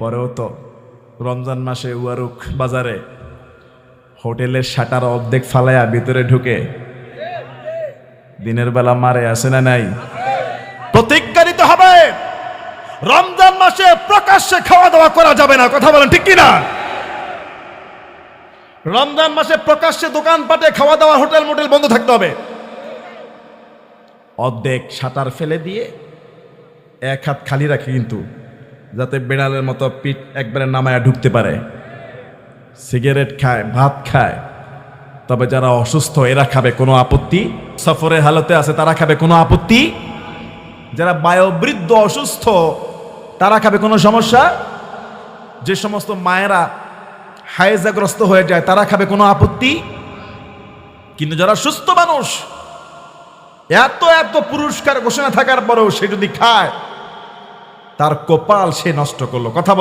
পরেও তো রমজান মাসে উয়ারুক বাজারে হোটেলের শাটার অর্ধেক ফালায়া ভিতরে ঢুকে দিনের বেলা মারে, আসে না নাই? প্রতিজ্ঞা নিতে হবে, রমজান মাসে প্রকাশ্যে খাওয়া দাওয়া করা যাবে না। কথা বলেন ঠিক কিনা? রমজান মাসে প্রকাশ্যে দোকানপাটে খাওয়া দাওয়া, হোটেল মোটেল বন্ধ থাকতে হবে। অর্ধেক শাটার ফেলে দিয়ে এক হাত খালি রাখে, কিন্তু যাতে বেড়ালের মতো পিঠ একবারে নামায়া ঢুকতে পারে। সিগারেট খায়, ভাত খায়, তবে যারা অসুস্থ এরা খাবে, কোনো আপত্তি। সফরের হালতে আছে তারা খাবে, কোনো আপত্তি। যারা বয়োবৃদ্ধ অসুস্থ তারা খাবে, কোনো সমস্যা। যে সমস্ত মায়েরা হায়েজাগ্রস্ত হয়ে যায় তারা খাবে, কোনো আপত্তি। কিন্তু যারা সুস্থ মানুষ, এত এত পুরস্কার ঘোষণা থাকার পরেও সে যদি খায়, তার কপাল সে নষ্ট করলো। কথা বলে